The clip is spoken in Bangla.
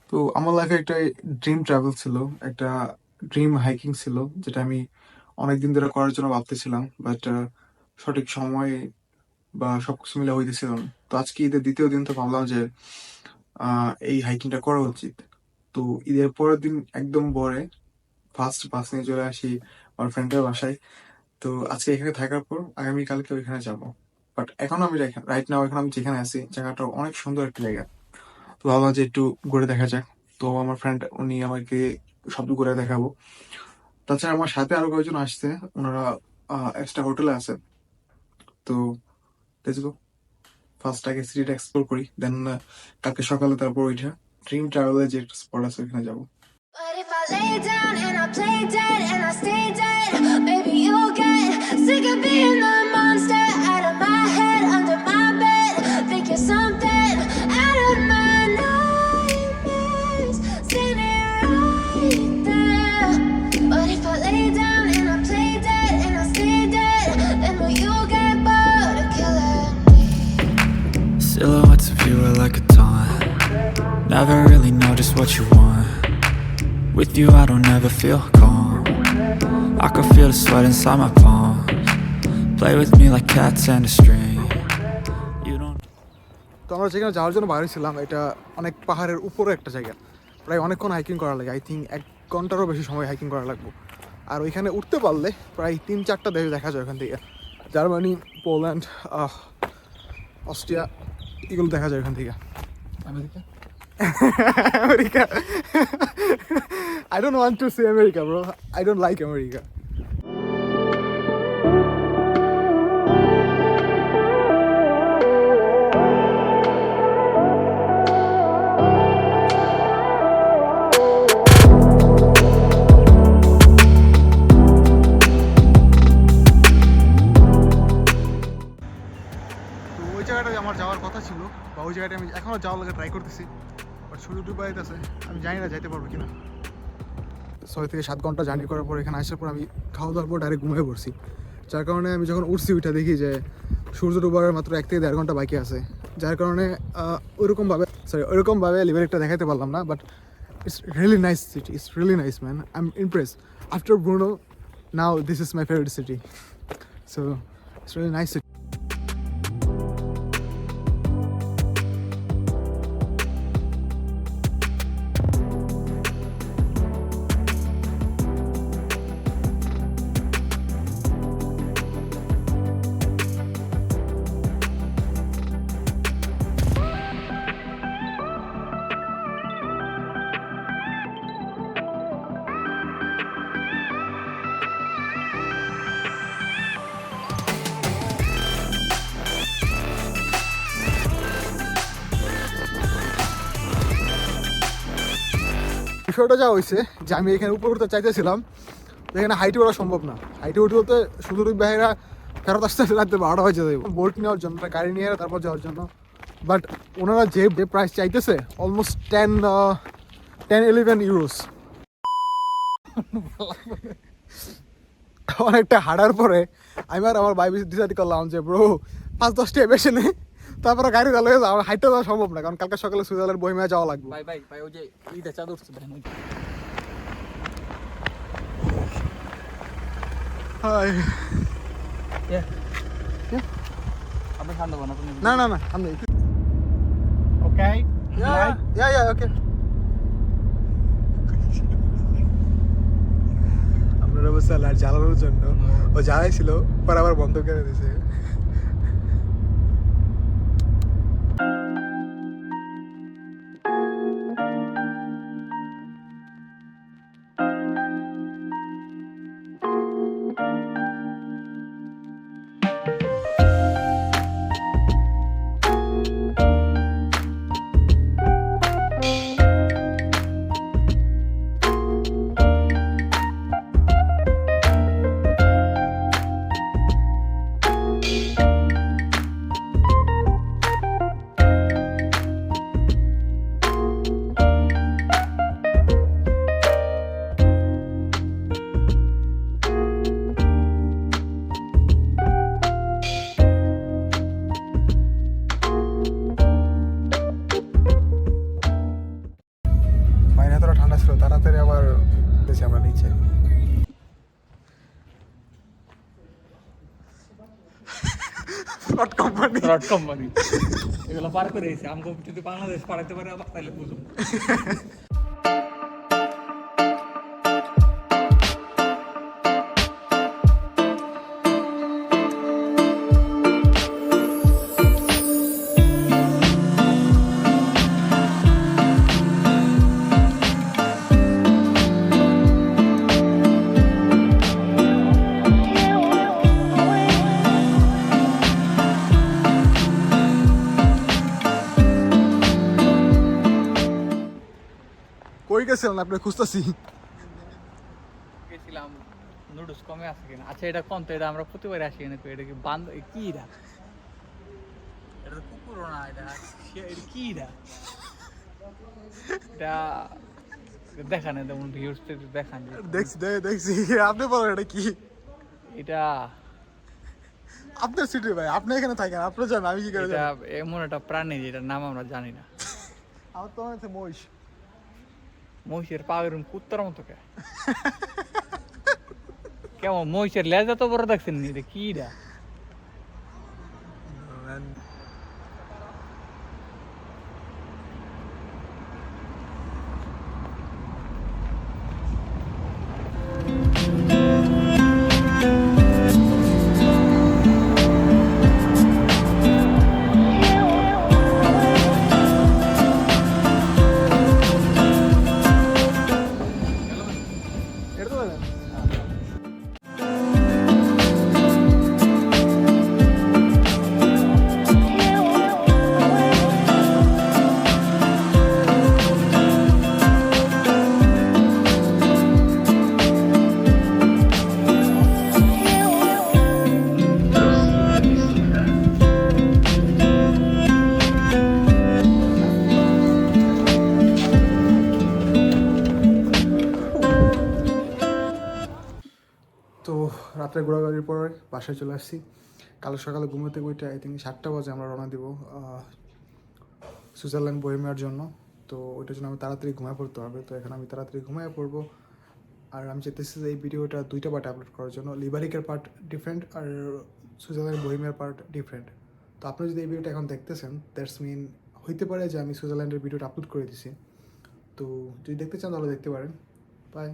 তো আমার লাইফে একটা ড্রিম ট্রাভেল ছিল, একটা ড্রিম হাইকিং ছিল, যেটা আমি অনেকদিন ধরে করার জন্য ভাবতেছিলাম, বাট সঠিক সময় বা সবকিছু মিলে হইতেছিল না। তো আজকে ঈদের দ্বিতীয় দিন, তো ভাবলাম যে এই হাইকিংটা করা উচিত। তো ঈদের পরের দিন একদম ভোরে ফার্স্ট বাস নিয়ে চলে আসি আমার ফ্রেন্ডের বাসায়। তো আজকে এখানে থাকার পর আগামীকালকে ওইখানে যাব। বাট এখন আমি রাইট নাও এখন আমি যেখানে আছি জায়গাটা অনেক সুন্দর একটা জায়গা। তো ভাবলাম যে একটু ঘুরে দেখা যাক। তো আমার ফ্রেন্ড উনি আমাকে সব ঘুরে দেখাবো। তাছাড়া আমার সাথে আরো কয়েকজন আসছে, ওনারা এক্সট্রা হোটেলে আছে। তো লেটস গো, ফার্স্ট আগে সিটিটা এক্সপ্লোর করি, দেন কালকে সকালে তারপর ওইটা ড্রিম ট্রাভেলের যে স্পট আছে ওইখানে যাবো। But if I lay down and I play dead and I stay dead, maybe you'll get sick of being the monster out of my head, under my bed. Think you're something out of my nightmares, standing right there. But if I lay down and I play dead and I stay dead, then will you get bored of killing me? Silhouettes of you are like a taunt. Never really know just what you want. With you I don't ever feel calm. I can feel the sweat inside my palms. Play with me like cats and a string. You don't. তো আমরা যেখানে যাওয়ার জন্য বাইরে ছিলাম, এটা অনেক পাহাড়ের উপরে একটা জায়গা, প্রায় অনেকক্ষণ হাইকিং করা লাগে। আই থিঙ্ক 1 ঘন্টারও বেশি সময় হাইকিং করা লাগবে। আর ওইখানে উঠতে পারলে প্রায় 3-4টা দেশ দেখা যায় ওখান থেকে। জার্মানি, পোল্যান্ড, অস্ট্রিয়া, এগুলো দেখা যায় ওখান থেকে। America America I don't want to say America, bro. I don't like America. তো ওই জায়গাটায় আমার যাওয়ার কথা ছিল, বা ওই জায়গাটায় আমি এখনও যাওয়ার লাগে ট্রাই করতেছি, বাট সুযোগ পাইতেছে আমি জানি না যাইতে পারবো কিনা। 6 থেকে 7 ঘন্টা জার্নি করার পর এখানে আসার পর আমি খাওয়া দাওয়ার পর ডাইরেক্ট ঘুমিয়ে পড়ছি, যার কারণে আমি যখন উঠছি ওইটা দেখি যে সূর্য ডুবার মাত্র 1 থেকে 1.5 ঘন্টা বাকি আছে, যার কারণে ওইরকমভাবে লিভারেকটা দেখাতে পারলাম না। But it's really nice city, it's really nice man, I am Impress. After Bruno now this is my favourite city, so it's really nice city. বিষয়টা যা হয়েছে যে আমি এখানে উপরে উঠতে চাইতেছিলাম, এখানে হাইটে ওঠা সম্ভব না। হাইটে উঠে বলতে শুধু ভাইয়েরা ফেরত আসতে রাখতে 12টা হয়ে যাবে বোট নেওয়ার জন্য, গাড়ি নিয়ে তারপর যাওয়ার জন্য। বাট ওনারা যে প্রাইস চাইতেছে অলমোস্ট 10-11 ইউরোস। অনেকটা হাঁটার পরে আমি আর আমার ভাই ডিসাইড করলাম যে ব্রো 5-10টা বেশি নেই, তারপরে গাড়ি চালু হয়ে যাওয়া, হাইটটা যাওয়া সম্ভব না, কারণ কালকে সকালে সুইজারল্যান্ড বহিমায় যাওয়া লাগবে। ভাই ভাই ভাই ওই যে এইটা চাদর উঠছে দেখেন ওই হাই আপনি ঠান্ডা বানা আপনি না না না আমি ওকে ইয়া ওকে। আপনার অবস্থা লাইট জ্বালানোর জন্য ও জ্বালাইছিল, পর আবার বন্ধ করে দিয়েছে। আসো তাড়াতাড়ি আবার গেছি আমরা নিচে। Fraud company. ফ্রড কোম্পানি এগুলো পার করে এসে আমাকে যদি বাংলাদেশ পাঠাতে পারে আবার তাহলে বুঝুন। কই গেছিলেন আপনি? খুঁজতেছি। গেছিলাম নুডলস কমে আছে কিনা। আচ্ছা এটা কোন তো, এটা আমরা প্রতিবার আসি না, এটা কি বান্ধ কি এটা? এটা তো কুকুরও না, এটা এটা কি এটা? এটা দেখান, তেমন ভিউজ দেখান। দেখছি আপনি বলেন এটা কি? এটা আপনার সিটি ভাই, আপনি এখানে থাকেন, আপনি জানেন আমি কি করে এটা জানি? এমন একটা প্রাণী যেটার নাম আমরা জানি না। আমার তো মনে হচ্ছে মহিষ। মহিষের পা এরকম কুত্তার মতো কে? কেমন মহিষের লেজা তো বড় দেখছেন নি? এটা কি এটা? এটা তো জানেন। তো রাত্রে ঘোরাঘুরির পর বাসায় চলে আসছি। কাল সকালে ঘুমোতে উঠে আই থিঙ্ক 7টা বাজে আমরা রওনা দিব সুইজারল্যান্ড বহিমিয়ার জন্য। তো ওইটার জন্য আমি তাড়াতাড়ি ঘুমায় পড়তে হবে। তো এখন আমি তাড়াতাড়ি ঘুমায় পড়বো। আর আমি চাইতেছি যে এই ভিডিওটা 2টা পার্ট আপলোড করার জন্য। লিবারিকের পার্ট ডিফারেন্ট আর সুইজারল্যান্ড বহিমিয়ার পার্ট ডিফারেন্ট। তো আপনি যদি এই ভিডিওটা এখন দেখতেছেন, দ্যাটস মিন হইতে পারে যে আমি সুইজারল্যান্ডের ভিডিওটা আপলোড করে দিছি। তো যদি দেখতে চান তাহলে দেখতে পারেন। বাই।